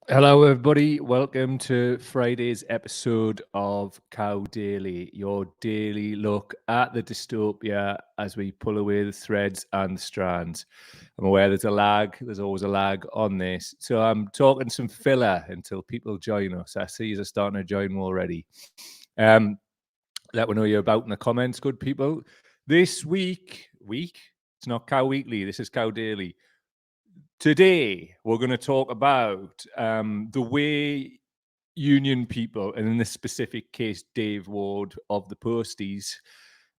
Hello, everybody. Welcome to Friday's episode of Cow Daily, your daily look at the dystopia as we pull away the threads and the strands. I'm aware there's a lag. There's always a lag on this. So I'm talking some filler until people join us. I see you're starting to join already. Let me know you're about in the comments, good people. This week, it's not Cow Weekly. This is Cow Daily. Today, we're going to talk about the way union people, and in this specific case, Dave Ward of the Posties,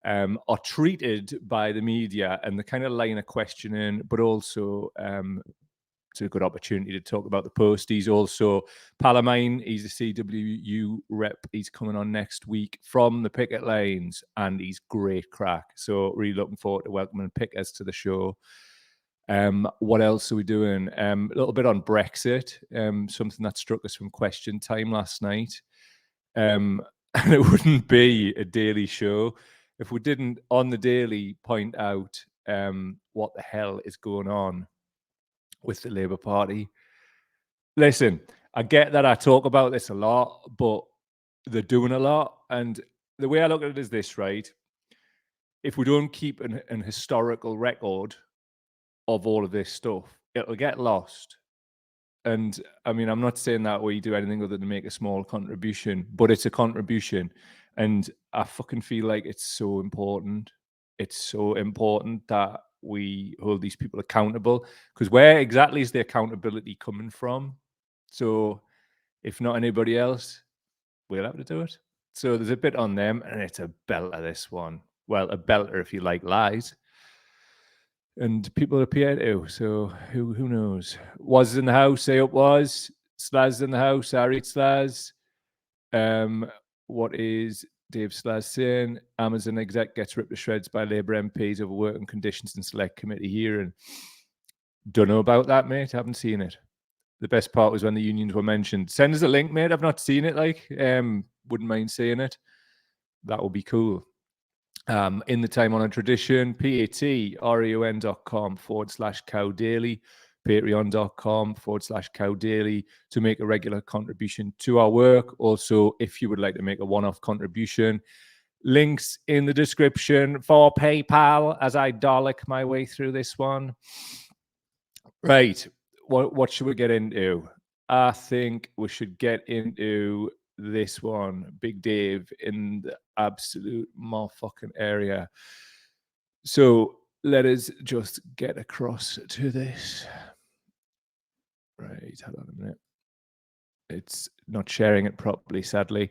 are treated by the media and the kind of line of questioning, but also it's a good opportunity to talk about the Posties. Also, Palamine, he's a CWU rep. He's coming on next week from the picket lines, and he's great crack. So really looking forward to welcoming Pickers to the show. What else are we doing? A little bit on Brexit, something that struck us from question time last night. And it wouldn't be a daily show if we didn't, on the daily, point out what the hell is going on with the Labour Party. Listen, I get that I talk about this a lot, but they're doing a lot. And the way I look at it is this, right? If we don't keep an historical record of all of this stuff, it'll get lost. And I mean, I'm not saying that we do anything other than make a small contribution, but it's a contribution. And I fucking feel like it's so important. It's so important that we hold these people accountable, because where exactly is the accountability coming from? So if not anybody else, we'll have to do it. So there's a bit on them, and it's a belter, this one. Well, a belter if you like lies. And people appear to, so who knows? Was in the house, say it was. Slaz in the house, I read Slaz. What is Dave Slaz saying? Amazon exec gets ripped to shreds by Labour MPs over working conditions and select committee hearing. Don't know about that, mate. Haven't seen it. The best part was when the unions were mentioned. Send us a link, mate. I've not seen it, wouldn't mind seeing it. That would be cool. In the time honored tradition, patreon.com/cow daily, patreon.com/cow daily to make a regular contribution to our work. Also, if you would like to make a one-off contribution, links in the description for PayPal as I Dalek my way through this one. Right. What should we get into? I think we should get into this one. Big Dave in the absolute motherfucking area. So let us just get across to this. Right, hold on a minute. It's not sharing it properly, sadly.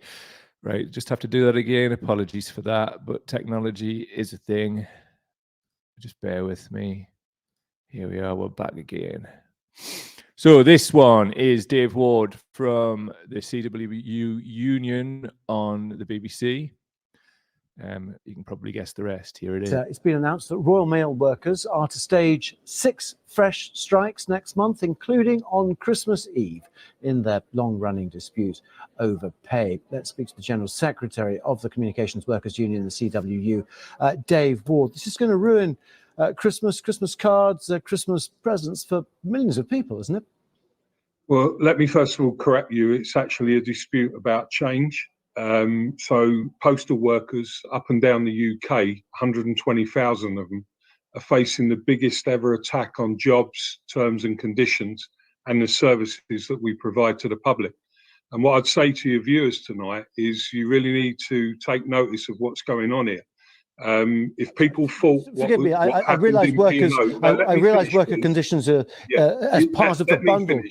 Right, just have to do that again. Apologies for that, but technology is a thing. Just bear with me. Here we are, we're back again. So this one is Dave Ward from the CWU Union on the BBC. You can probably guess the rest. Here it is. It's been announced that Royal Mail workers are to stage 6 fresh strikes next month, including on Christmas Eve, in their long-running dispute over pay. Let's speak to the General Secretary of the Communications Workers Union, the CWU, Dave Ward. This is going to ruin Christmas cards, Christmas presents for millions of people, isn't it? Well, let me first of all correct you. It's actually a dispute about change. So postal workers up and down the UK, 120,000 of them, are facing the biggest ever attack on jobs, terms and conditions, and the services that we provide to the public. And what I'd say to your viewers tonight is you really need to take notice of what's going on here. If people thought, forgive me, I realise workers, I realise worker conditions are as part of the bundle,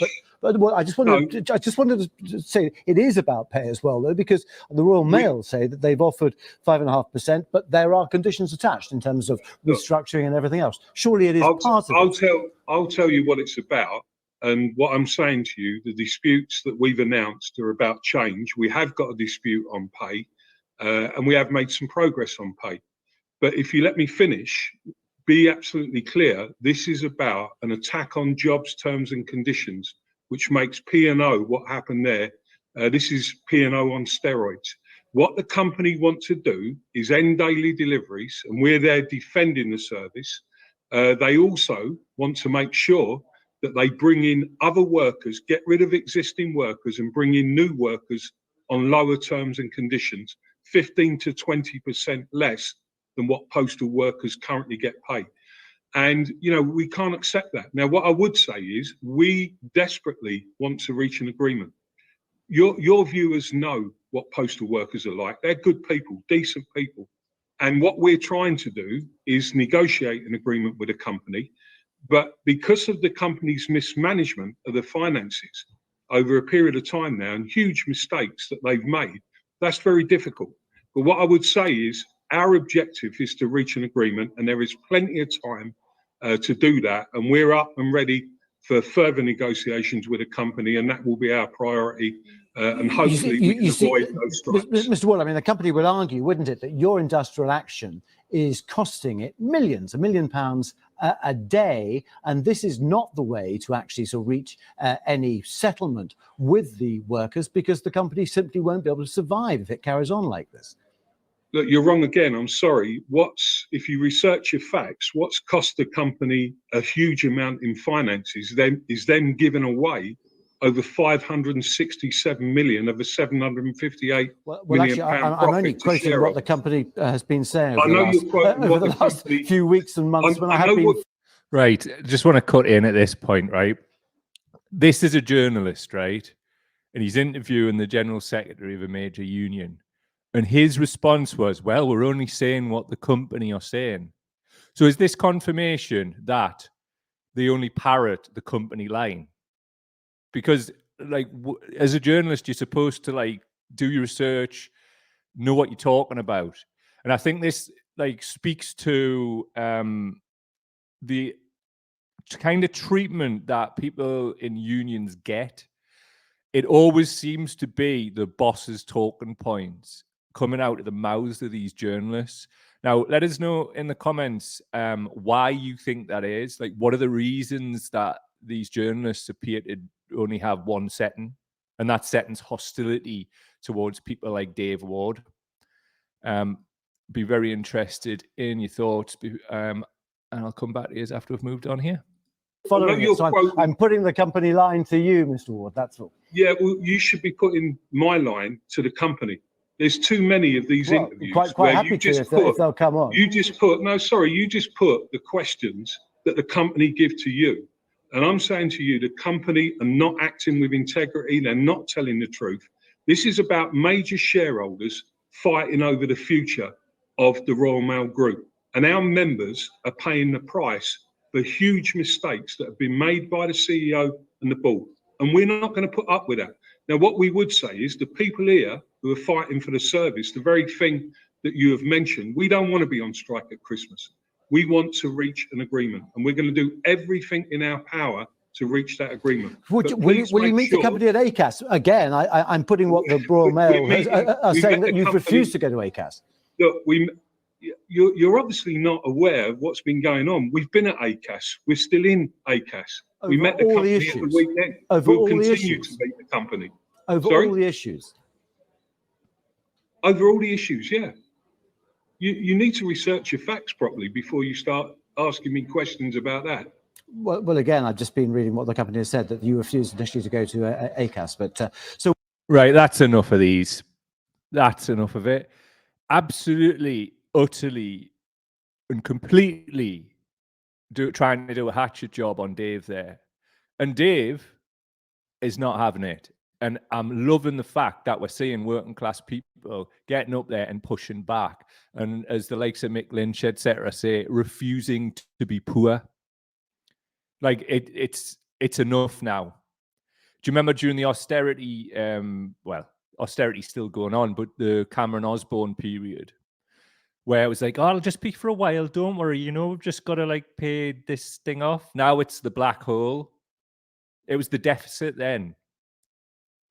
but I just wanted to say it is about pay as well, though, because the Royal Mail say that they've offered 5.5%, but there are conditions attached in terms of restructuring and everything else. Surely it is part of it. I'll tell you what it's about. And what I'm saying to you, the disputes that we've announced are about change. We have got a dispute on pay, and we have made some progress on pay. But if you let me finish, be absolutely clear, this is about an attack on jobs, terms and conditions, which makes P&O, what happened there, this is P&O on steroids. What the company want to do is end daily deliveries, and we're there defending the service. They also want to make sure that they bring in other workers, get rid of existing workers and bring in new workers on lower terms and conditions, 15 to 20% less than what postal workers currently get paid. And, we can't accept that. Now, what I would say is we desperately want to reach an agreement. Your viewers know what postal workers are like. They're good people, decent people. And what we're trying to do is negotiate an agreement with a company. But because of the company's mismanagement of the finances over a period of time now and huge mistakes that they've made, that's very difficult. But what I would say is our objective is to reach an agreement, and there is plenty of time to do that. And we're up and ready for further negotiations with a company, and that will be our priority. And hopefully we can avoid those strikes. Mr. Wall, I mean, the company would argue, wouldn't it, that your industrial action is costing it millions, £1 million a day, and this is not the way to actually sort of reach any settlement with the workers, because the company simply won't be able to survive if it carries on like this. Look, you're wrong again. I'm sorry. If you research your facts, what's cost the company a huge amount in finances is then given away over 567 million of a 758 million actually, pound I'm only quoting what the company has been saying over the last few weeks and months. Right. Just want to cut in at this point, right? This is a journalist, right? And he's interviewing the general secretary of a major union. And his response was, well, we're only saying what the company are saying. So is this confirmation that they only parrot the company line? Because, like, as a journalist, you're supposed to, like, do your research, know what you're talking about. And I think this, like, speaks to the kind of treatment that people in unions get. It always seems to be the boss's talking points coming out of the mouths of these journalists. Now, let us know in the comments why you think that is. Like, what are the reasons that these journalists appear to only have one setting, and that setting's hostility towards people like Dave Ward? Be very interested in your thoughts, and I'll come back to you after we've moved on here. Following it, so I'm putting the company line to you, Mr. Ward, that's all. Yeah, well, you should be putting my line to the company. There's too many of these interviews. Quite happy to if they'll come on. You just put the questions that the company give to you. And I'm saying to you, the company are not acting with integrity. They're not telling the truth. This is about major shareholders fighting over the future of the Royal Mail Group. And our members are paying the price for huge mistakes that have been made by the CEO and the board. And we're not going to put up with that. Now, what we would say is the people here who are fighting for the service, the very thing that you have mentioned, we don't want to be on strike at Christmas. We want to reach an agreement, and we're going to do everything in our power to reach that agreement. Will you meet the company at ACAS? Again, I'm putting what the Royal Mail are saying, that you've refused to go to ACAS. Look, you're obviously not aware of what's been going on. We've been at ACAS. We're still in ACAS. We met the company at the weekend. We'll continue to meet the company. Over all the issues? Over all the issues, yeah. You need to research your facts properly before you start asking me questions about that. Well, again, I've just been reading what the company has said, that you refused initially to go to ACAS. But right, that's enough of these. That's enough of it. Absolutely, utterly, and completely trying to do a hatchet job on Dave there. And Dave is not having it. And I'm loving the fact that we're seeing working class people getting up there and pushing back. And as the likes of Mick Lynch, etc., say, refusing to be poor. Like, it's enough now. Do you remember during the austerity, austerity's still going on, but the Cameron Osborne period, where it was like, oh, I'll just be for a while, don't worry, we've just got to, like, pay this thing off. Now it's the black hole. It was the deficit then.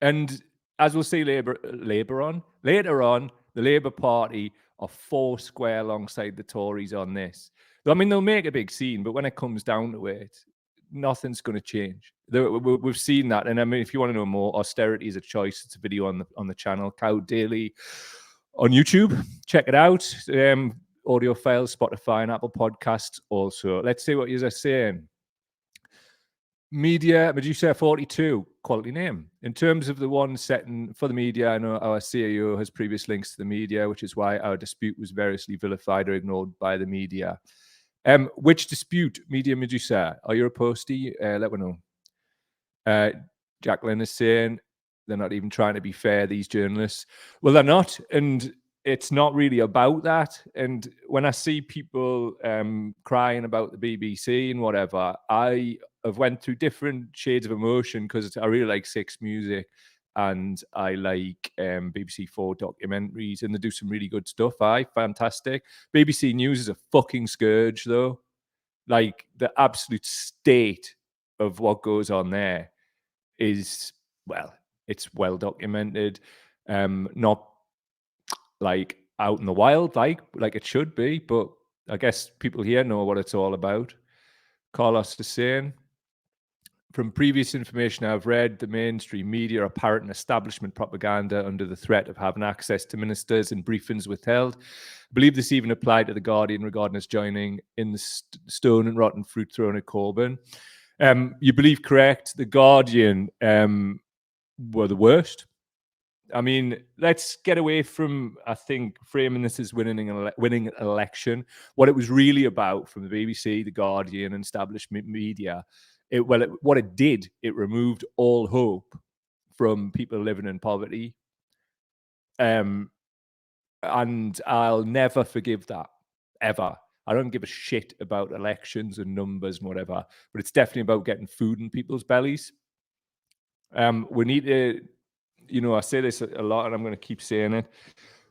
And as we'll see later on, the Labour Party are four square alongside the Tories on this. I mean, they'll make a big scene, but when it comes down to it, nothing's going to change. We've seen that. And I mean, if you want to know more, austerity is a choice. It's a video on the channel, Cow Daily on YouTube. Check it out. Audio files, Spotify and Apple Podcasts also. Let's see what you're saying. Media Medusa 42, quality name. In terms of the one setting for the media, I know our CAO has previous links to the media, which is why our dispute was variously vilified or ignored by the media. Which dispute, Media Medusa? Are you a postie? Let me know. Jacqueline is saying they're not even trying to be fair, these journalists. Well, they're not. And it's not really about that. And when I see people crying about the BBC and whatever, I have went through different shades of emotion because I really like Six Music and I like BBC 4 documentaries, and they do some really good stuff. Fantastic. BBC News is a fucking scourge, though. Like, the absolute state of what goes on there is, well, it's well documented. Not like out in the wild, like it should be, but I guess people here know what it's all about. Carlos is saying, from previous information I've read, the mainstream media are parroting establishment propaganda under the threat of having access to ministers and briefings withheld. I believe this even applied to The Guardian regarding us joining in the stone and rotten fruit thrown at Corbyn. You believe correct. The Guardian were the worst. I mean, let's get away from, I think, framing this as winning an election. What it was really about from the BBC, The Guardian, and establishment media, what it did, it removed all hope from people living in poverty. And I'll never forgive that, ever. I don't give a shit about elections and numbers and whatever, but it's definitely about getting food in people's bellies. We need to, I say this a lot and I'm going to keep saying it.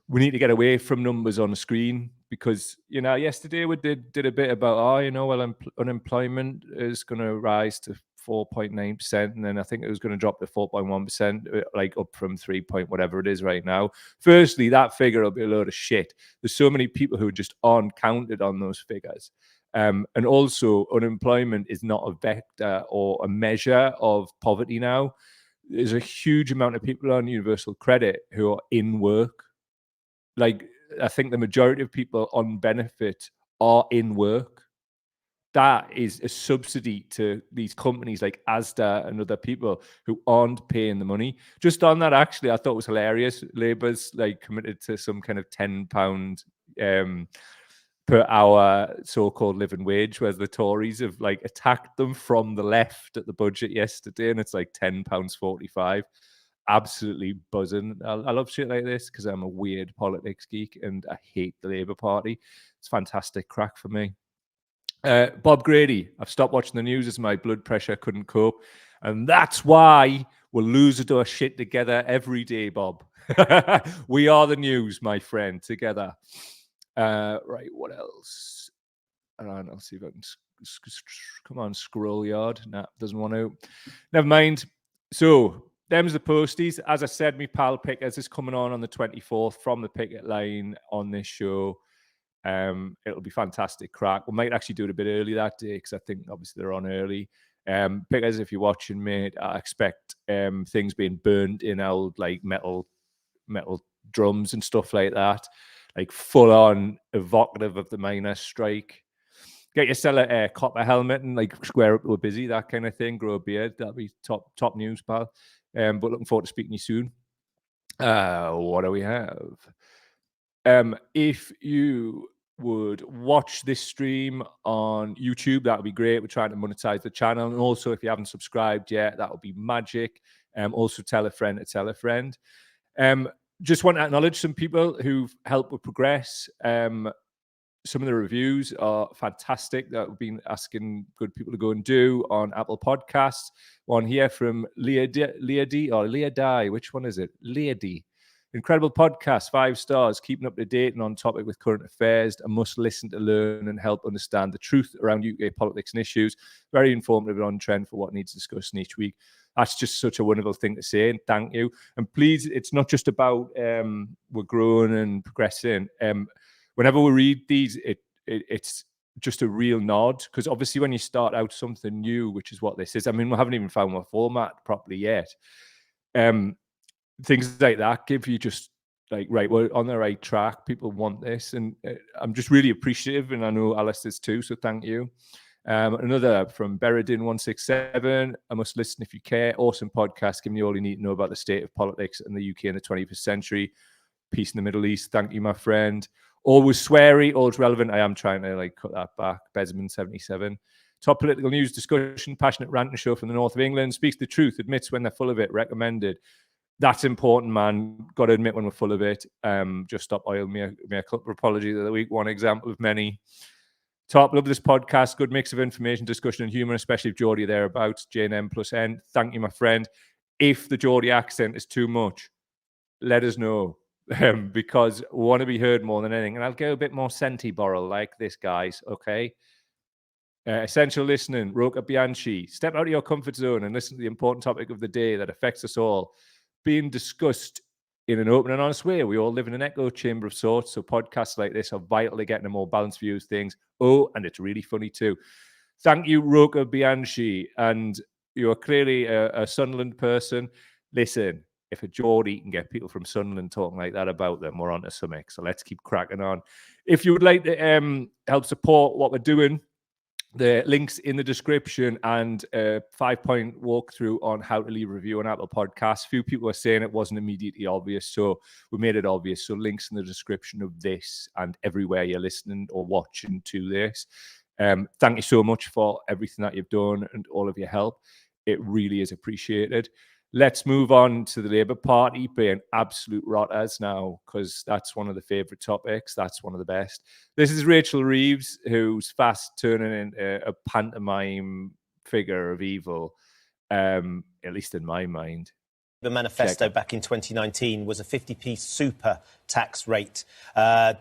We need to get away from numbers on the screen because, yesterday we did a bit about, unemployment is going to rise to 4.9%. And then I think it was going to drop to 4.1%, like up from 3 point whatever it is right now. Firstly, that figure will be a load of shit. There's so many people who just aren't counted on those figures. And also, unemployment is not a vector or a measure of poverty now. There's a huge amount of people on universal credit who are in work. Like, I think the majority of people on benefit are in work. That is a subsidy to these companies like Asda and other people who aren't paying the money. Just on that, actually, I thought it was hilarious. Labour's like committed to some kind of £10 per hour so-called living wage, whereas the Tories have like attacked them from the left at the budget yesterday, and it's like £10.45. Absolutely buzzing. I love shit like this because I'm a weird politics geek and I hate the Labour Party. It's fantastic crack for me. Bob Grady, I've stopped watching the news as my blood pressure couldn't cope, and that's why we'll lose our shit together every day, Bob. We are the news, my friend, together. Right, what else? I'll see if I can come on, scroll yard. Nah, doesn't want to. Never mind. So, them's the posties. As I said, me pal Pickers is coming on the 24th from the picket line on this show. It'll be fantastic crack. We might actually do it a bit early that day because I think obviously they're on early. Pickers, if you're watching, mate, I expect things being burnt in old like metal drums and stuff like that, like full on evocative of the miners' strike. Get yourself a copper helmet and like square up to a busy, that kind of thing. Grow a beard. That'll be top news, pal. But looking forward to speaking to you soon. What do we have? If you would watch this stream on YouTube, that would be great. We're trying to monetize the channel. And also, if you haven't subscribed yet, that would be magic. Also, tell a friend to tell a friend. Just want to acknowledge some people who've helped with progress. Some of the reviews are fantastic that we've been asking good people to go and do on Apple Podcasts. One here from Leah D. Which one is it? Leah D. Incredible podcast, 5 stars, keeping up to date and on topic with current affairs. A must listen to learn and help understand the truth around UK politics and issues. Very informative and on trend for what needs discussed each week. That's just such a wonderful thing to say, and thank you. And please, it's not just about we're growing and progressing. Whenever we read these, it's just a real nod, because obviously when you start out something new, which is what this is, I mean, we haven't even found our format properly yet. Things like that give you just like, right, we're on the right track. People want this, and I'm just really appreciative, and I know Alice is too, so thank you. Another from Beredin167. I must listen if you care. Awesome podcast, giving you all you need to know about the state of politics in the UK in the 21st century. Peace in the Middle East. Thank you, my friend. Always sweary, always relevant. I am trying to cut that back. Besman77. Top political news discussion, passionate ranting show from the north of England. Speaks the truth, admits when they're full of it. Recommended. That's important, man. Got to admit when we're full of it. Just stop oil me a apology of the week. One example of many. Top, love this podcast. Good mix of information, discussion, and humour, especially if Geordie thereabouts. JNM+N. Thank you, my friend. If the Geordie accent is too much, let us know. Because we want to be heard more than anything. And I'll go a bit more senti-boral like this, guys, okay? Essential listening, Roca Bianchi. Step out of your comfort zone and listen to the important topic of the day that affects us all. Being discussed in an open and honest way. We all live in an echo chamber of sorts, so podcasts like this are vital to getting a more balanced view of things. Oh, and it's really funny too. Thank you, Roca Bianchi. And you are clearly a Sunderland person. Listen, if a Geordie can get people from Sunderland talking like that about them, we're on to something. So let's keep cracking on. If you would like to help support what we're doing, the links in the description and a 5-point walkthrough on how to leave a review on Apple Podcasts. Few people are saying it wasn't immediately obvious, so we made it obvious. So links in the description of this and everywhere you're listening or watching to this. Thank you so much for everything that you've done and all of your help. It really is appreciated. Let's move on to the Labour Party being absolute rotters now, because that's one of the favourite topics. That's one of the best. This is Rachel Reeves, who's fast turning into a pantomime figure of evil, at least in my mind. The manifesto back in 2019 was a 50p super tax rate,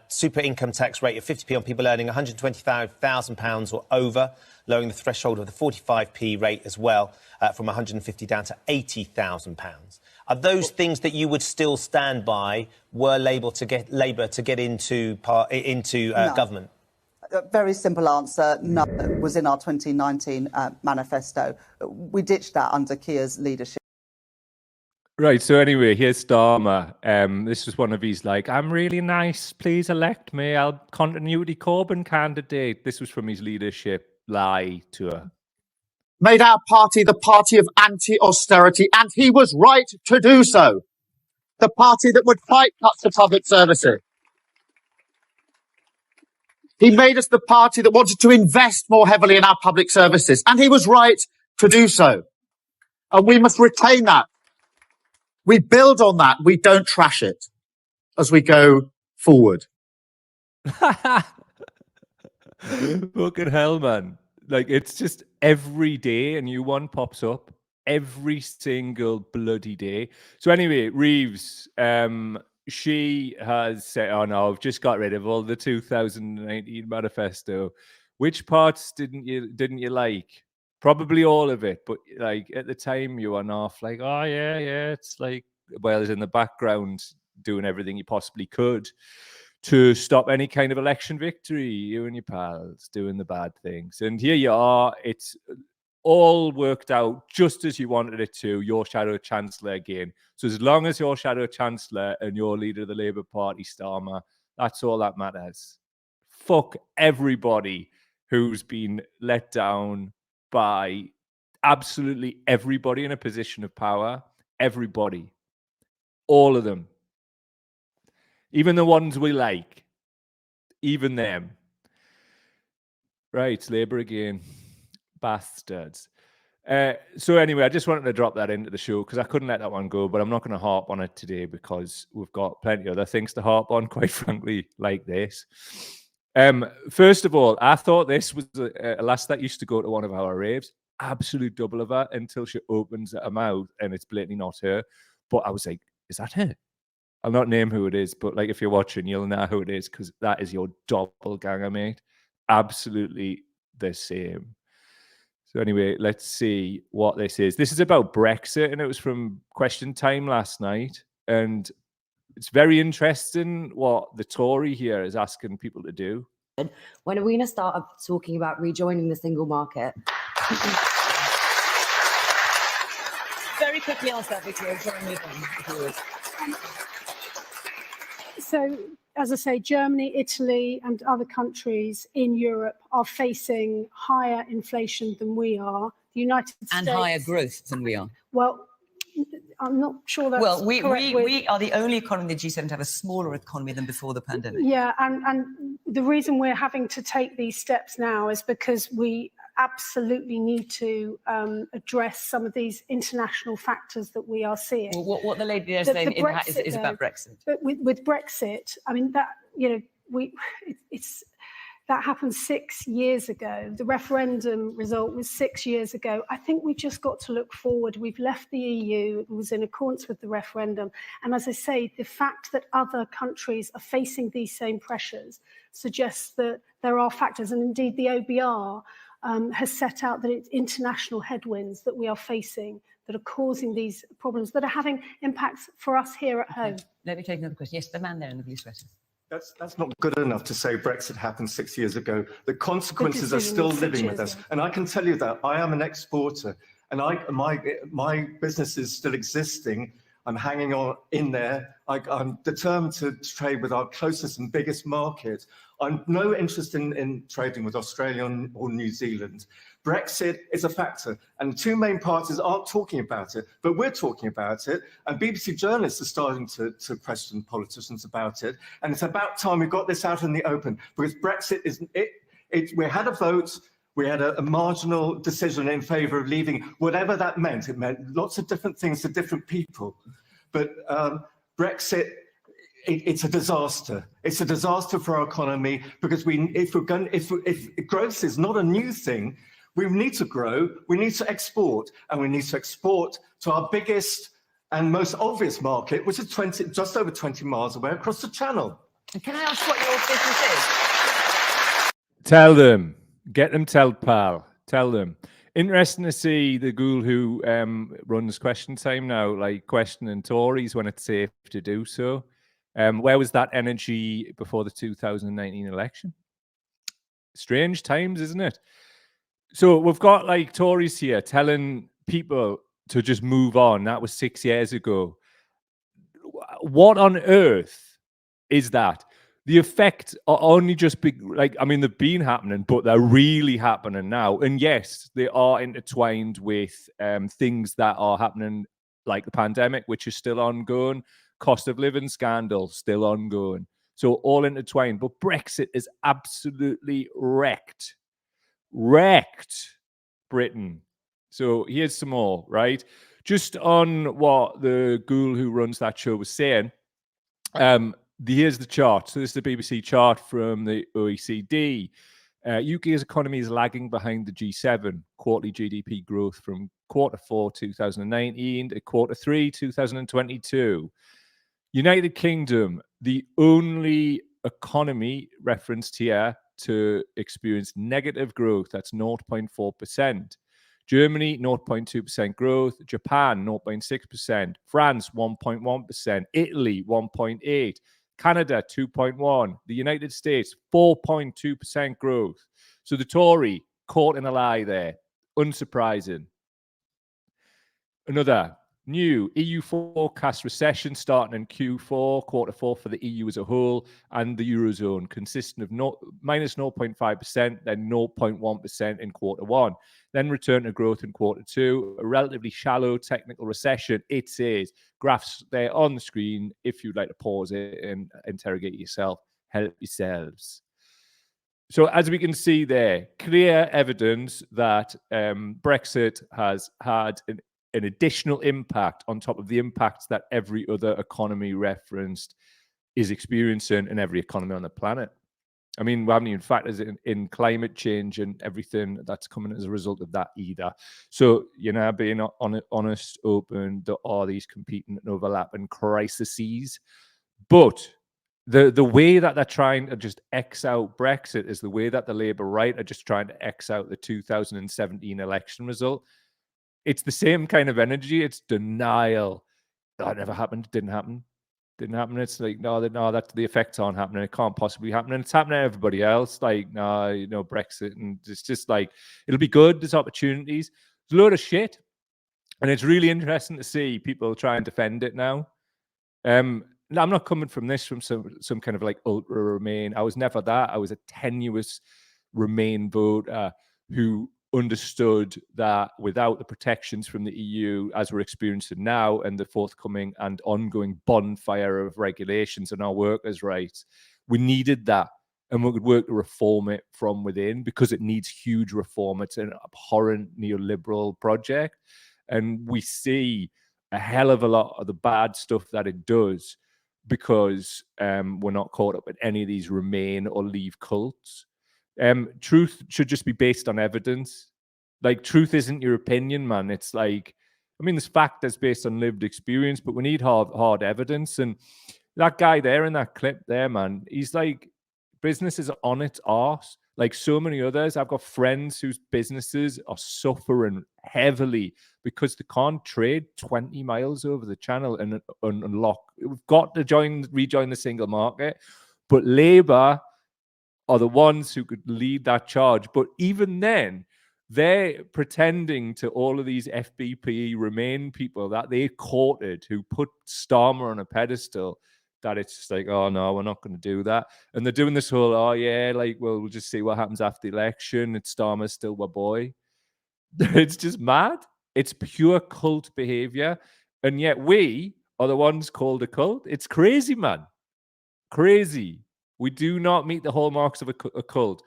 super income tax rate of 50p on people earning £125,000 or over, lowering the threshold of the 45p rate as well from 150 down to £80,000. Are those things that you would still stand by were Labour to get into No. government? A very simple answer, no. It was in our 2019 manifesto. We ditched that under Keir's leadership. Right, so anyway, here's Starmer. This was one of his I'm really nice, please elect me, I'll continuity Corbyn candidate. This was from his leadership lie tour. Made our party the party of anti-austerity, and he was right to do so. The party that would fight cuts to public services. He made us the party that wanted to invest more heavily in our public services, and he was right to do so. And we must retain that. We build on that. We don't trash it as we go forward. Fucking hell, man. It's just every day a new one pops up. Every single bloody day. So anyway, Reeves, she has said, oh no, I've just got rid of all the 2019 manifesto. Which parts didn't you like? Probably all of it, but at the time you were off oh yeah, it's Wales in the background doing everything you possibly could to stop any kind of election victory. You and your pals doing the bad things, and here you are. It's all worked out just as you wanted it to. Your shadow chancellor again. So as long as your shadow chancellor and your leader of the Labour Party, Starmer, that's all that matters. Fuck everybody who's been let down by absolutely everybody in a position of power. Everybody. All of them. Even the ones we like. Even them. Right, Labour again. Bastards. So anyway, I just wanted to drop that into the show because I couldn't let that one go, but I'm not going to harp on it today because we've got plenty of other things to harp on, quite frankly, like this. First of all, I thought this was a lass that used to go to one of our raves. Absolute double of her until she opens her mouth and it's blatantly not her. But I was like, is that her? I'll not name who it is, but if you're watching, you'll know who it is because that is your doppelganger, mate. Absolutely the same. So anyway, let's see what this is. This is about Brexit, and it was from Question Time last night. And it's very interesting what the Tory here is asking people to do. When are we going to start talking about rejoining the single market? Very quickly answer that, Vicky. So as I say, Germany, Italy, and other countries in Europe are facing higher inflation than we are. The United States and higher growth than we are. Well, I'm not sure that's well, correct. We are the only economy in the G7 to have a smaller economy than before the pandemic. Yeah, and the reason we're having to take these steps now is because we absolutely need to address some of these international factors that we are seeing. Well, what the lady is saying is about Brexit. But with Brexit, I mean, that, you know, it's that happened 6 years ago. The referendum result was 6 years ago. I think we've just got to look forward. We've left the EU. It was in accordance with the referendum. And as I say, the fact that other countries are facing these same pressures suggests that there are factors. And indeed, the OBR has set out that it's international headwinds that we are facing that are causing these problems, that are having impacts for us here at home. Let me take another question. Yes, the man there in the blue sweater. That's not good enough to say Brexit happened 6 years ago. The consequences are still living with us. And I can tell you that I am an exporter, and my business is still existing. I'm hanging on in there. I'm determined to trade with our closest and biggest market. I'm no interest in trading with Australia or New Zealand. Brexit is a factor, and the two main parties aren't talking about it, but we're talking about it, and BBC journalists are starting to question politicians about it, and it's about time we got this out in the open, because Brexit is, we had a vote, we had a marginal decision in favour of leaving, whatever that meant. It meant lots of different things to different people, but Brexit, it's a disaster. It's a disaster for our economy, because if growth is not a new thing, we need to grow, we need to export, and we need to export to our biggest and most obvious market, which is just over 20 miles away across the channel. And can I ask what your business is? Tell them. Get them told, pal. Tell them. Interesting to see the ghoul who runs Question Time now, like questioning Tories when it's safe to do so. Where was that energy before the 2019 election? Strange times, isn't it? So we've got like Tories here telling people to just move on. That was 6 years ago. What on earth is that? The effects are only just big, like, I mean, they've been happening, but they're really happening now. And yes, they are intertwined with things that are happening, like the pandemic, which is still ongoing, cost of living scandal, still ongoing. So all intertwined. But Brexit is absolutely wrecked Britain. So here's some more, right? Just on what the ghoul who runs that show was saying. Here's the chart. So this is the BBC chart from the OECD. UK's economy is lagging behind the G7. Quarterly GDP growth from Q4 2019 to Q3 2022. United Kingdom, the only economy referenced here to experience negative growth. That's 0.4%. Germany, 0.2% growth. Japan, 0.6%. France, 1.1%. Italy, 1.8%. Canada, 2.1%. The United States, 4.2% growth. So the Tory caught in a lie there. Unsurprising. Another new EU forecast recession starting in Q4 for the EU as a whole, and the Eurozone, consisting of minus 0.5%, then 0.1% in Q1, then return to growth in Q2, a relatively shallow technical recession, it says. Graphs there on the screen. If you'd like to pause it and interrogate yourself, help yourselves. So as we can see there, clear evidence that Brexit has had an additional impact on top of the impacts that every other economy referenced is experiencing in every economy on the planet. I mean, we haven't even factored in climate change and everything that's coming as a result of that either. So, you know, being honest, open, there are these competing and overlapping crises. But the way that they're trying to just X out Brexit is the way that the Labour right are just trying to X out the 2017 election result. It's the same kind of energy. It's denial. That never happened. Didn't happen. It's like, no, that's the effects aren't happening. It can't possibly happen. And it's happening to everybody else. Like, no, you know, Brexit. And it's just like, it'll be good. There's opportunities. There's a load of shit. And it's really interesting to see people try and defend it now. I'm not coming from this from some kind of like ultra Remain. I was never that. I was a tenuous Remain voter who understood that without the protections from the EU, as we're experiencing now, and the forthcoming and ongoing bonfire of regulations on our workers' rights, we needed that. And we could work to reform it from within, because it needs huge reform. It's an abhorrent neoliberal project. And we see a hell of a lot of the bad stuff that it does, because we're not caught up in any of these Remain or Leave cults. Truth should just be based on evidence. Like, truth isn't your opinion, man. It's like, I mean, there's fact that's based on lived experience, but we need hard evidence. And that guy there in that clip there, man, he's like, business is on its arse. Like so many others, I've got friends whose businesses are suffering heavily because they can't trade 20 miles over the channel and unlock. We've got to rejoin the single market. But Labour are the ones who could lead that charge. But even then, they're pretending to all of these FBPE Remain people that they courted, who put Starmer on a pedestal, that it's just like, oh no, we're not going to do that. And they're doing this whole, oh yeah, like, well, we'll just see what happens after the election. It's Starmer's still my boy. It's just mad. It's pure cult behavior. And yet we are the ones called a cult. It's crazy, man. Crazy. We do not meet the hallmarks of a cult.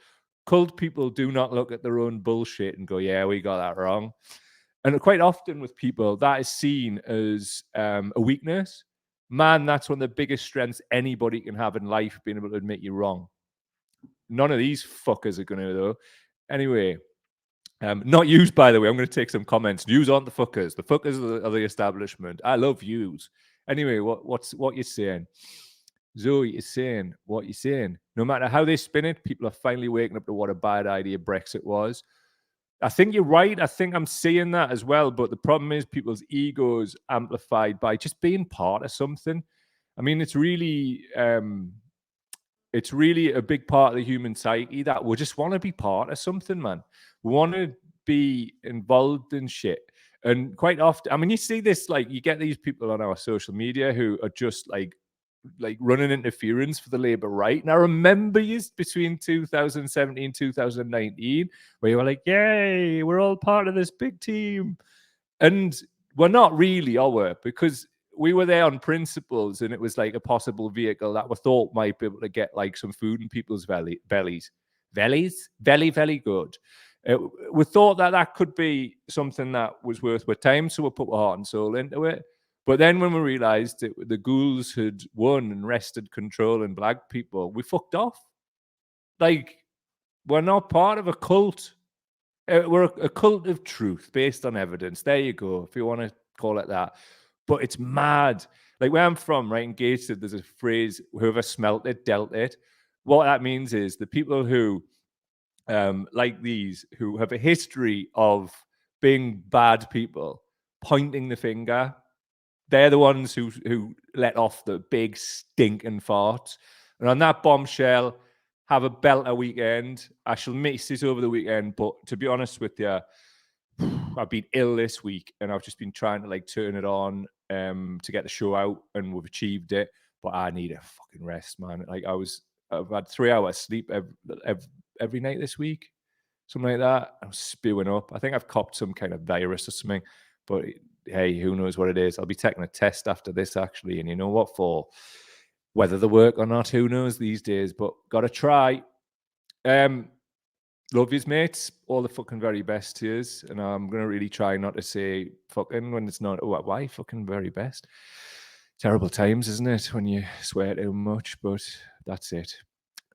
Cult people do not look at their own bullshit and go, yeah, we got that wrong. And quite often with people, that is seen as a weakness. Man, that's one of the biggest strengths anybody can have in life, being able to admit you're wrong. None of these fuckers are going to, though. Anyway, not yous, by the way. I'm going to take some comments. Yous aren't the fuckers. The fuckers are the establishment. I love yous. Anyway, what you're saying? Zoe is saying what you're saying. No matter how they spin it, people are finally waking up to what a bad idea Brexit was. I think you're right. I think I'm seeing that as well. But the problem is people's egos amplified by just being part of something. I mean, it's really a big part of the human psyche that we just want to be part of something, man. We want to be involved in shit. And quite often, I mean, you see this, like, you get these people on our social media who are just like running interference for the Labour right. And I remember you between 2017 and 2019, where you were like, yay, we're all part of this big team. And we're not really, are we? Because we were there on principles, and it was like a possible vehicle that we thought might be able to get like some food in people's bellies. Very good. We thought that could be something that was worth our time, so we put our heart and soul into it. But then when we realised that the ghouls had won and wrested control in black people, we fucked off. Like, we're not part of a cult. We're a cult of truth based on evidence. There you go, if you want to call it that. But it's mad. Like, where I'm from, right, in Gateshead, there's a phrase, whoever smelt it, dealt it. What that means is the people who, like these, who have a history of being bad people, pointing the finger, they're the ones who let off the big stinking farts. And on that bombshell, have a belter weekend. I shall miss this over the weekend, but to be honest with you, I've been ill this week, and I've just been trying to like turn it on to get the show out, and we've achieved it. But I need a fucking rest, man. Like, I've had 3 hours sleep every night this week, something like that. I'm spewing up. I think I've copped some kind of virus or something, but hey, who knows what it is? I'll be taking a test after this, actually, and you know what for? Whether they work or not, who knows these days, but gotta try. Love yous, mates. All the fucking very best to yous, and I'm gonna really try not to say fucking when it's not. Oh, why fucking very best? Terrible times, isn't it, when you swear too much? But that's it.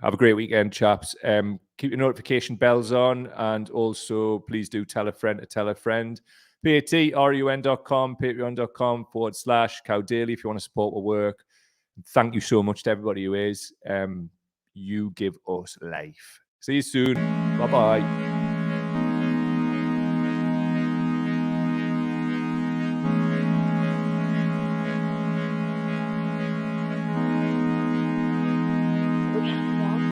Have a great weekend, chaps. Keep your notification bells on, and also please do tell a friend to tell a friend. patrun.com, patreon.com/Cow Daily if you want to support our work. Thank you so much to everybody who is. You give us life. See you soon. Bye-bye.